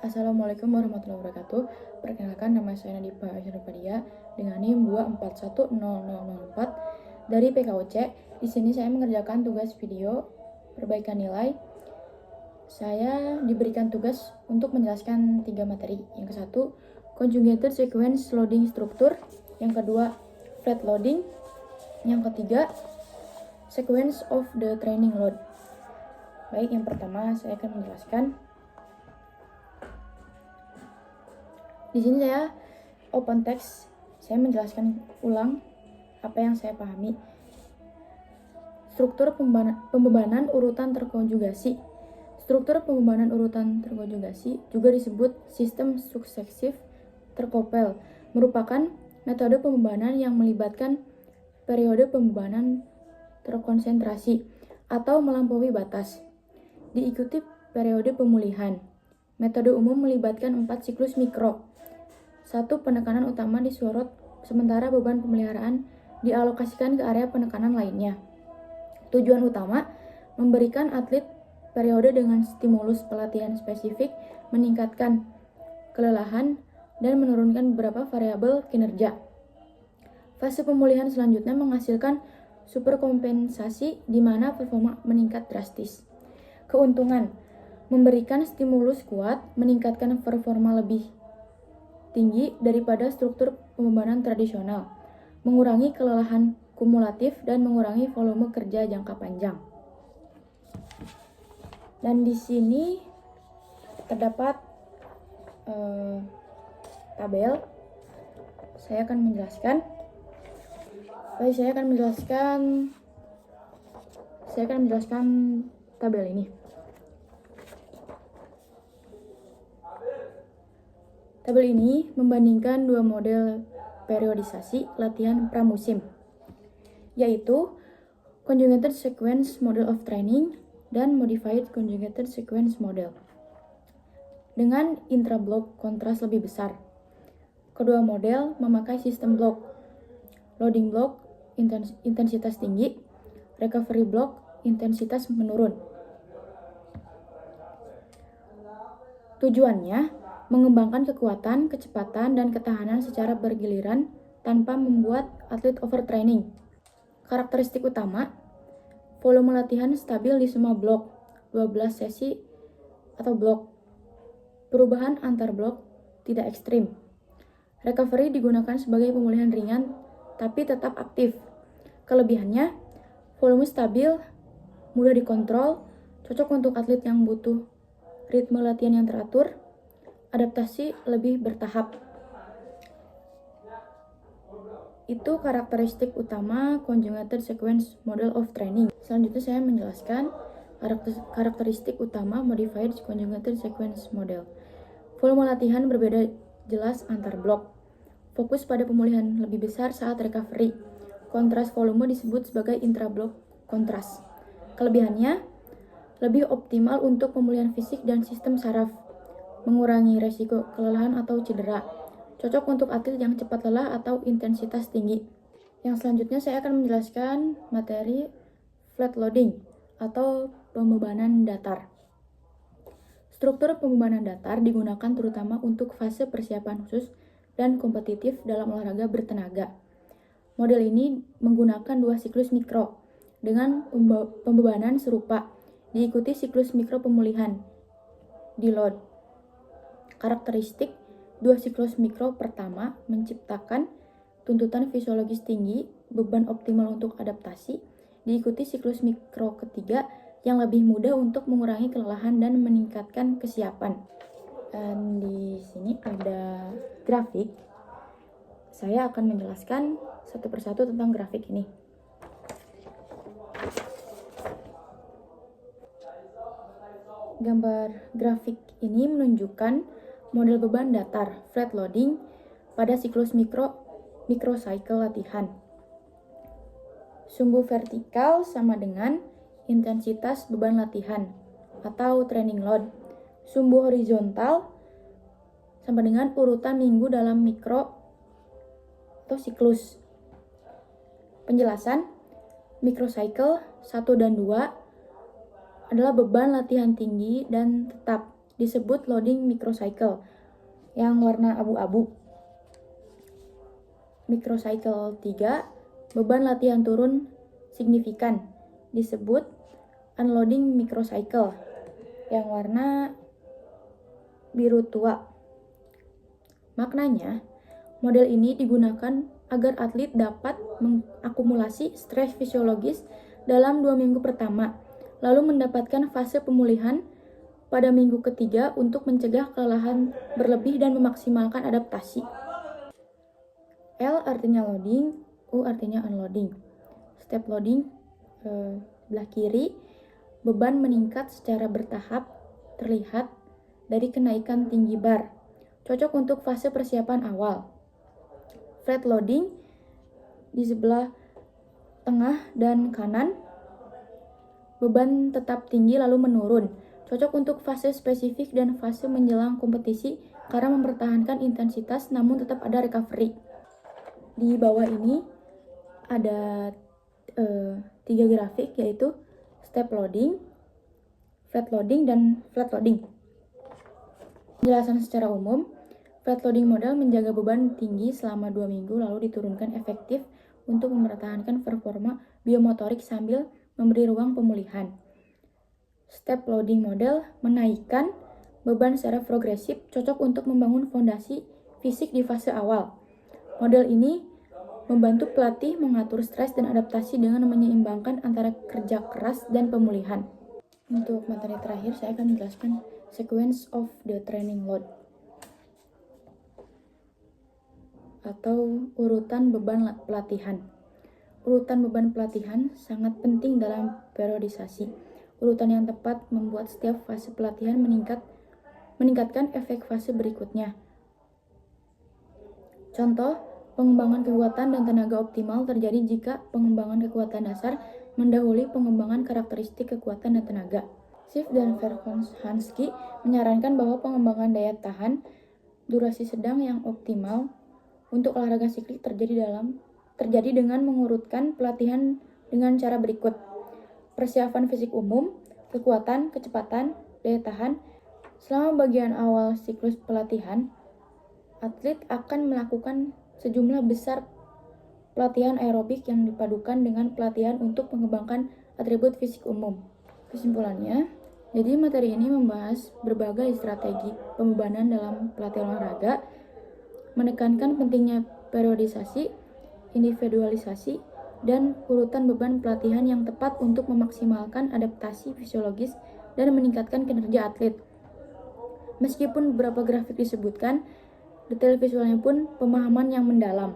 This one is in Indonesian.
Assalamualaikum warahmatullahi wabarakatuh. Perkenalkan, nama saya Nadifa Aisyah dengan NIM 2410004 dari PKUC. Di sini saya mengerjakan tugas video perbaikan nilai. Saya diberikan tugas untuk menjelaskan 3 materi. Yang ke-1, conjugated sequence loading struktur. Yang kedua, flat loading. Yang ketiga, sequence of the training load. Baik, yang pertama saya akan menjelaskan. Di sini saya open text, saya menjelaskan ulang apa yang saya pahami. Struktur pembebanan urutan terkonjugasi. Struktur pembebanan urutan terkonjugasi juga disebut sistem suksesif terkopel, merupakan metode pembebanan yang melibatkan periode pembebanan terkonsentrasi atau melampaui batas. Diikuti periode pemulihan. Metode umum melibatkan 4 siklus mikro. 1. Penekanan utama disorot, sementara beban pemeliharaan dialokasikan ke area penekanan lainnya. Tujuan utama, memberikan atlet periode dengan stimulus pelatihan spesifik, meningkatkan kelelahan, dan menurunkan beberapa variabel kinerja. Fase pemulihan selanjutnya menghasilkan superkompensasi di mana performa meningkat drastis. Keuntungan, memberikan stimulus kuat, meningkatkan performa lebih tinggi daripada struktur pembebanan tradisional, mengurangi kelelahan kumulatif, dan mengurangi volume kerja jangka panjang. Dan di sini terdapat tabel. Saya akan menjelaskan. Saya akan menjelaskan tabel ini. Tabel ini membandingkan dua model periodisasi latihan pramusim, yaitu Conjugated Sequence Model of Training dan Modified Conjugated Sequence Model, dengan intra-block kontras lebih besar. Kedua model memakai sistem blok, loading block intensitas tinggi, recovery block intensitas menurun. Tujuannya mengembangkan kekuatan, kecepatan, dan ketahanan secara bergiliran tanpa membuat atlet overtraining. Karakteristik utama, volume latihan stabil di semua blok, 12 sesi atau blok. Perubahan antar blok tidak ekstrim. Recovery digunakan sebagai pemulihan ringan tapi tetap aktif. Kelebihannya, volume stabil, mudah dikontrol, cocok untuk atlet yang butuh ritme latihan yang teratur, adaptasi lebih bertahap. Itu karakteristik utama Conjugated Sequence Model of Training. Selanjutnya saya menjelaskan karakteristik utama Modified Conjugated Sequence Model. Volume latihan berbeda jelas antar blok. Fokus pada pemulihan lebih besar saat recovery. Kontras volume disebut sebagai intra-block kontras. Kelebihannya, lebih optimal untuk pemulihan fisik dan sistem saraf, mengurangi resiko kelelahan atau cedera, cocok untuk atlet yang cepat lelah atau intensitas tinggi. Yang selanjutnya saya akan menjelaskan materi flat loading atau pembebanan datar. Struktur pembebanan datar digunakan terutama untuk fase persiapan khusus dan kompetitif dalam olahraga bertenaga. Model ini menggunakan 2 siklus mikro dengan pembebanan serupa, diikuti siklus mikro pemulihan, deload. Karakteristik 2 siklus mikro pertama menciptakan tuntutan fisiologis tinggi, beban optimal untuk adaptasi, diikuti siklus mikro ketiga yang lebih mudah untuk mengurangi kelelahan dan meningkatkan kesiapan. Dan di sini ada grafik. Saya akan menjelaskan satu persatu tentang grafik ini. Gambar grafik ini menunjukkan model beban datar flat loading pada siklus microcycle latihan. Sumbu vertikal sama dengan intensitas beban latihan atau training load. Sumbu horizontal sama dengan urutan minggu dalam mikro atau siklus. Penjelasan, microcycle 1 dan 2 adalah beban latihan tinggi dan tetap disebut loading microcycle yang warna abu-abu. Microcycle 3, beban latihan turun signifikan, disebut unloading microcycle yang warna biru tua. Maknanya, model ini digunakan agar atlet dapat mengakumulasi stres fisiologis dalam 2 minggu pertama, lalu mendapatkan fase pemulihan pada minggu ketiga untuk mencegah kelelahan berlebih dan memaksimalkan adaptasi. L artinya loading, U artinya unloading. Step loading sebelah kiri, beban meningkat secara bertahap terlihat dari kenaikan tinggi bar. Cocok untuk fase persiapan awal. Flat loading di sebelah tengah dan kanan, beban tetap tinggi lalu menurun. Cocok untuk fase spesifik dan fase menjelang kompetisi karena mempertahankan intensitas namun tetap ada recovery. Di bawah ini ada 3 grafik, yaitu step loading, flat loading, dan flat loading. Penjelasan secara umum, flat loading model menjaga beban tinggi selama 2 minggu lalu diturunkan efektif untuk mempertahankan performa biomotorik sambil memberi ruang pemulihan. Step loading model menaikkan beban secara progresif, cocok untuk membangun fondasi fisik di fase awal. Model ini membantu pelatih mengatur stres dan adaptasi dengan menyeimbangkan antara kerja keras dan pemulihan. Untuk materi terakhir, saya akan menjelaskan sequence of the training load atau urutan beban pelatihan. Urutan beban pelatihan sangat penting dalam periodisasi. Urutan yang tepat membuat setiap fase pelatihan meningkatkan efek fase berikutnya. Contoh, pengembangan kekuatan dan tenaga optimal terjadi jika pengembangan kekuatan dasar mendahului pengembangan karakteristik kekuatan dan tenaga. Schiff dan Verkhoshansky menyarankan bahwa pengembangan daya tahan durasi sedang yang optimal untuk olahraga siklik terjadi dengan mengurutkan pelatihan dengan cara berikut. Persiapan fisik umum, kekuatan, kecepatan, daya tahan. Selama bagian awal siklus pelatihan, atlet akan melakukan sejumlah besar pelatihan aerobik yang dipadukan dengan pelatihan untuk mengembangkan atribut fisik umum. Kesimpulannya, jadi materi ini membahas berbagai strategi pembebanan dalam pelatihan olahraga, menekankan pentingnya periodisasi, individualisasi, dan urutan beban pelatihan yang tepat untuk memaksimalkan adaptasi fisiologis dan meningkatkan kinerja atlet. Meskipun beberapa grafik disebutkan, detail visualnya pun pemahaman yang mendalam.